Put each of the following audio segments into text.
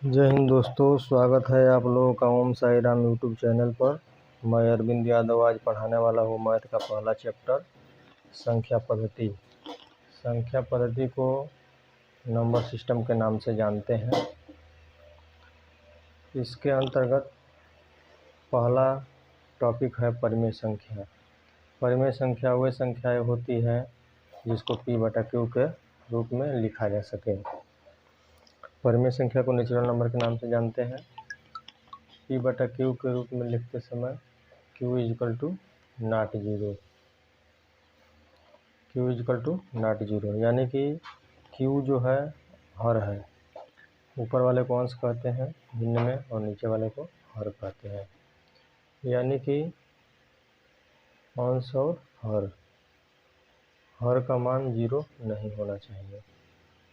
जय हिंद दोस्तों, स्वागत है आप लोगों का ओम साई राम यूट्यूब चैनल पर। मैं अरविंद यादव आज पढ़ाने वाला हूँ मैथ का पहला चैप्टर संख्या पद्धति। संख्या पद्धति को नंबर सिस्टम के नाम से जानते हैं। इसके अंतर्गत पहला टॉपिक है परिमेय संख्या। परिमेय संख्या वह संख्याएँ होती है जिसको P/Q के रूप में लिखा जा सके। परिमेय संख्या को नेचुरल नंबर के नाम से जानते हैं। P/Q के रूप में लिखते समय Q = not zero, Q = not zero, यानी कि Q जो है हर है। ऊपर वाले को अंश कहते हैं भिन्न में और नीचे वाले को हर कहते हैं, यानी कि अंश और हर का मान जीरो नहीं होना चाहिए।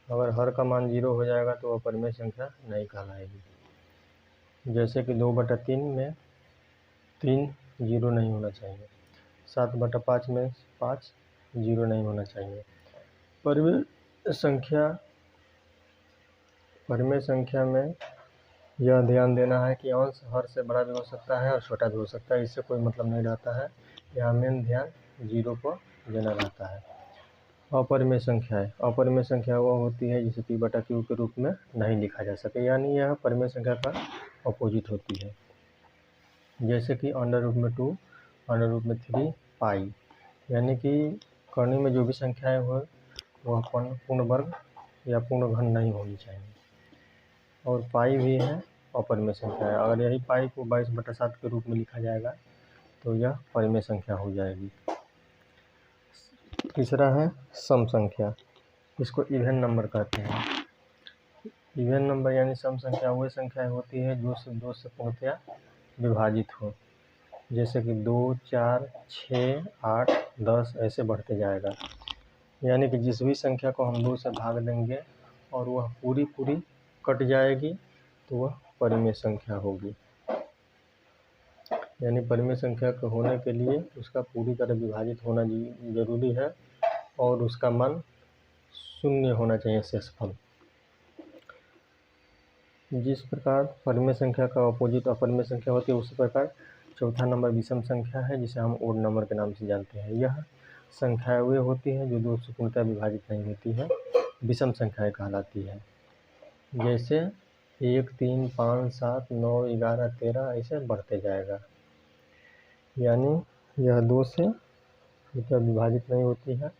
अगर हर का मान जीरो हो जाएगा तो वह परिमेय संख्या नहीं कहलाएगी। जैसे कि 2/3 में 3 जीरो नहीं होना चाहिए, 7/5 में 5 जीरो नहीं होना चाहिए। परिमेय संख्या में यह ध्यान देना है कि अंश हर से बड़ा भी हो सकता है और छोटा भी हो सकता है, इससे कोई मतलब नहीं रहता है। यहाँ मेन ध्यान जीरो पर देना रहता है। अपरिमेय संख्या वह होती है जिसे P/Q के रूप में नहीं लिखा जा सके, यानी यह परिमेय संख्या का अपोजिट होती है। जैसे कि √2, √3 पाई, यानी कि करनी में जो भी संख्याएं हो वह पूर्ण वर्ग या पूर्ण घन नहीं होनी चाहिए। और पाई भी है अपरिमेय संख्या है। अगर यही पाई को 22/7 के रूप में लिखा जाएगा तो यह परिमेय संख्या हो जाएगी। तीसरा है सम संख्या, इसको इवन नंबर कहते हैं। इवन नंबर यानी सम संख्या वह संख्या होती है जो 2 से पूर्णतया विभाजित हो। जैसे कि 2, 4, 6, 8, 10 ऐसे बढ़ते जाएगा, यानी कि जिस भी संख्या को हम 2 से भाग देंगे और वह पूरी कट जाएगी तो वह परिमेय संख्या होगी। यानी परिमेय संख्या के होने के लिए उसका पूरी तरह विभाजित होना जरूरी है और उसका मान 0 होना चाहिए, शेषफल। जिस प्रकार परिमेय संख्या का अपोजिट अपरिमेय संख्या होती है, उसी प्रकार चौथा नंबर विषम संख्या है जिसे हम ओड नंबर के नाम से जानते हैं। यह संख्याएं वे होती हैं जो 2 से पूर्णतः विभाजित नहीं होती है, विषम संख्याएं कहलाती है। जैसे 1, 3, 5, 7, 9, 11, 13 ऐसे बढ़ते जाएगा, यानी यह 2 से विभाजित नहीं होती है,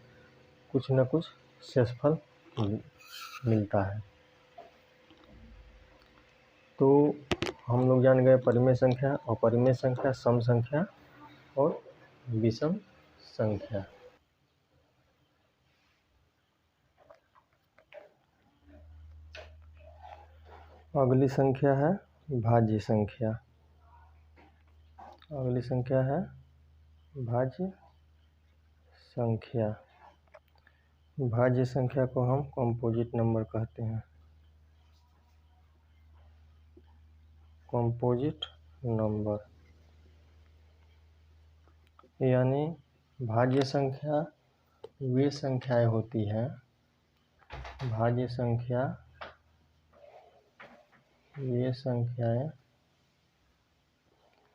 कुछ न कुछ शेषफल मिलता है। तो हम लोग जान गए परिमेय संख्या, अपरिमेय संख्या, सम संख्या और विषम संख्या। अगली संख्या है भाज्य संख्या। अगली संख्या है भाज्य संख्या। भाज्य संख्या को हम कंपोजिट नंबर कहते हैं। कंपोजिट नंबर यानी भाज्य संख्या वे संख्याएं होती हैं, भाज्य संख्या ये संख्याएं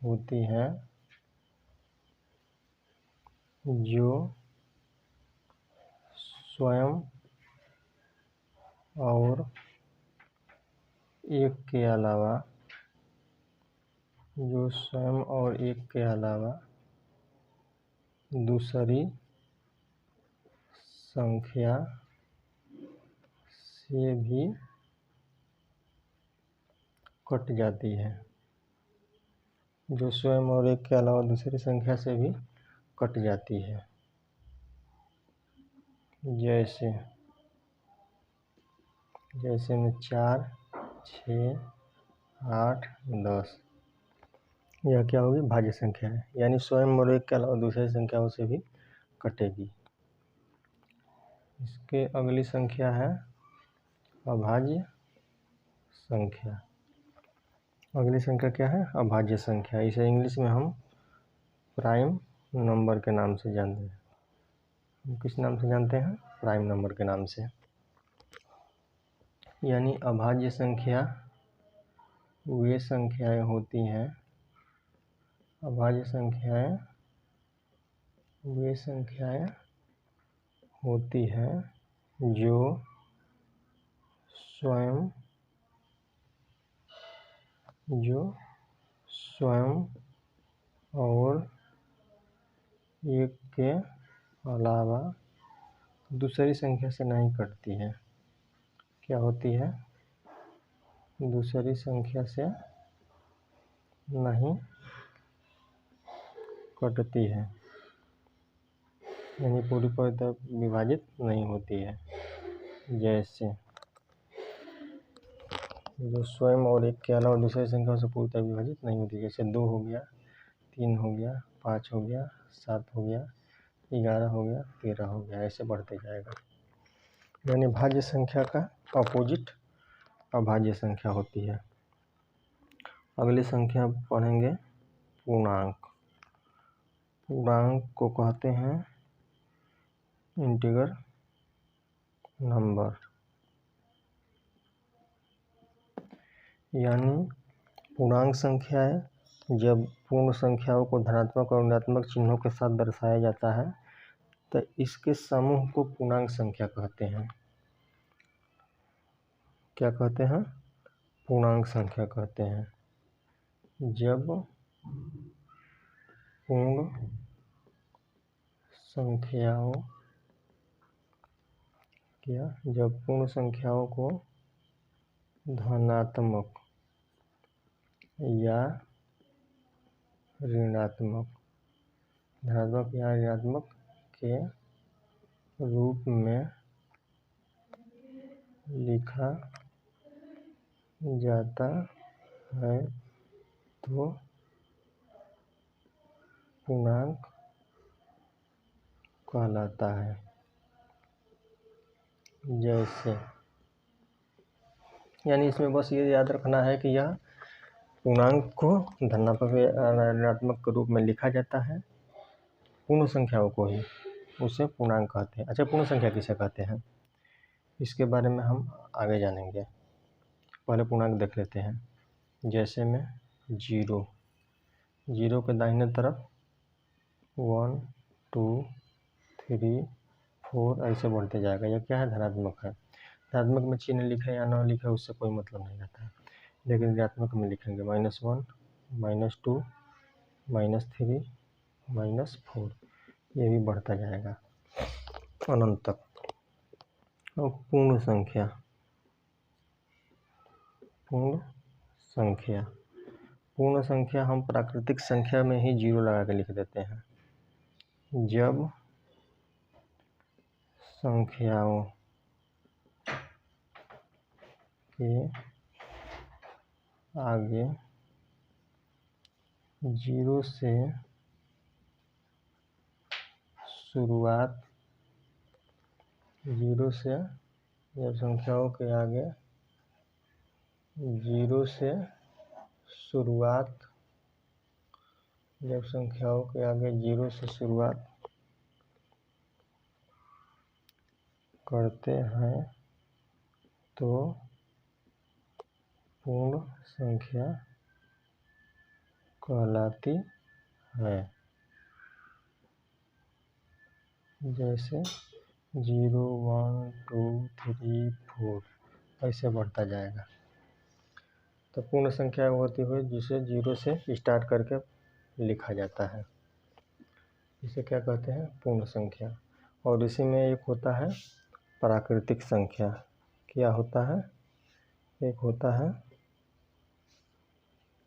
होती हैं जो स्वयं और एक के अलावा दूसरी संख्या से भी कट जाती है, जो स्वयं और एक के अलावा दूसरी संख्या से भी कट जाती है। जैसे में 4, 6, 8, 10, यह क्या होगी? भाज्य संख्या है, यानी स्वयं और एक के अलावा दूसरी संख्याओं से भी कटेगी। इसके अगली संख्या है अभाज्य संख्या। अगली संख्या क्या है? अभाज्य संख्या। इसे इंग्लिश में हम प्राइम नंबर के नाम से जानते हैं। किस नाम से जानते हैं? प्राइम नंबर के नाम से। यानी अभाज्य संख्या वे संख्याएं होती हैं, अभाज्य संख्याएं वे संख्याएं होती हैं जो स्वयं और एक के अलावा दूसरी संख्या से नहीं कटती है। क्या होती है? दूसरी संख्या से नहीं कटती है, यानी पूरी तरह विभाजित नहीं होती है। जैसे जो स्वयं और एक के अलावा दूसरी संख्या से पूरी तरह विभाजित नहीं होती, जैसे 2 हो गया, 3 हो गया, 5 हो गया, 7 हो गया, 11 हो गया, 13 हो गया, ऐसे बढ़ते जाएगा। यानी भाज्य संख्या का अपोजिट अभाज्य संख्या होती है। अगली संख्या पढ़ेंगे पूर्णांक। पूर्णांक को कहते हैं इंटीगर नंबर, यानी पूर्णांक संख्याएं जब पूर्ण संख्याओं को धनात्मक और ऋणात्मक चिन्हों के साथ दर्शाया जाता है तो इसके समूह को पूर्णांक संख्या कहते हैं। क्या कहते हैं? पूर्णांक संख्या कहते हैं। जब पूर्ण संख्याओं को धनात्मक या ऋणात्मक के रूप में लिखा जाता है तो पूर्णांक कहलाता है। जैसे, यानी इसमें बस ये याद रखना है कि यह पूर्णांक को धनात्मक या ऋणात्मक के रूप में लिखा जाता है, पूर्ण संख्याओं को ही उसे पूर्णांक कहते हैं। अच्छा, पूर्ण संख्या किसे कहते हैं इसके बारे में हम आगे जानेंगे। पहले पूर्णांक देख लेते हैं। जैसे में 0 के दाहिने तरफ 1 2 3 4 ऐसे बढ़ते जाएगा। यह क्या है? धनात्मक है। धनात्मक में चिन्ह लिखे या न लिखे उससे कोई मतलब नहीं रहता है, लेकिन ऋणात्मक में लिखेंगे -1 -2 -3 -4, ये भी बढ़ता जाएगा अनंत तक। और पूर्ण संख्या हम प्राकृतिक संख्या में ही 0 लगा के लिख देते हैं। जब संख्याओं के आगे 0 से शुरुआत जब संख्याओं के आगे 0 से शुरुआत करते हैं तो पूर्ण संख्या कहलाती है। जैसे 0 1 2 3 4 ऐसे बढ़ता जाएगा। तो पूर्ण संख्या होती है जिसे 0 से स्टार्ट करके लिखा जाता है, इसे क्या कहते हैं? पूर्ण संख्या। और इसी में एक होता है प्राकृतिक संख्या। क्या होता है? एक होता है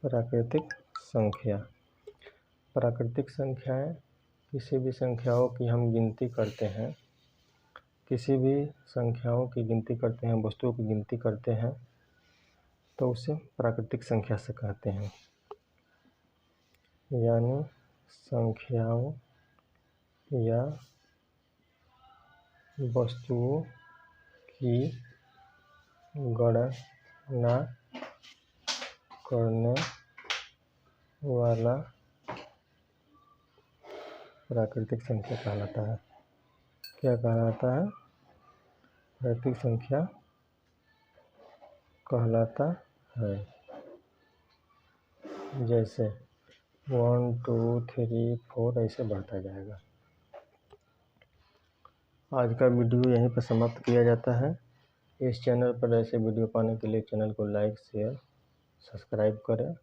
प्राकृतिक संख्या। प्राकृतिक संख्याएं किसी भी संख्याओं की हम गिनती करते हैं, वस्तुओं की गिनती करते हैं तो उसे प्राकृतिक संख्या से कहते हैं। यानी संख्याओं या वस्तुओं की गणना करने वाला प्राकृतिक संख्या कहलाता है। क्या कहलाता है? प्राकृतिक संख्या कहलाता है। जैसे 1 2 3 4 ऐसे बढ़ता जाएगा। आज का वीडियो यहीं पर समाप्त किया जाता है। इस चैनल पर ऐसे वीडियो पाने के लिए चैनल को लाइक शेयर सब्सक्राइब करें।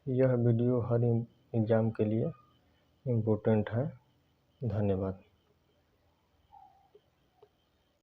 यह वीडियो हर एग्ज़ाम के लिए इम्पोर्टेंट है। धन्यवाद।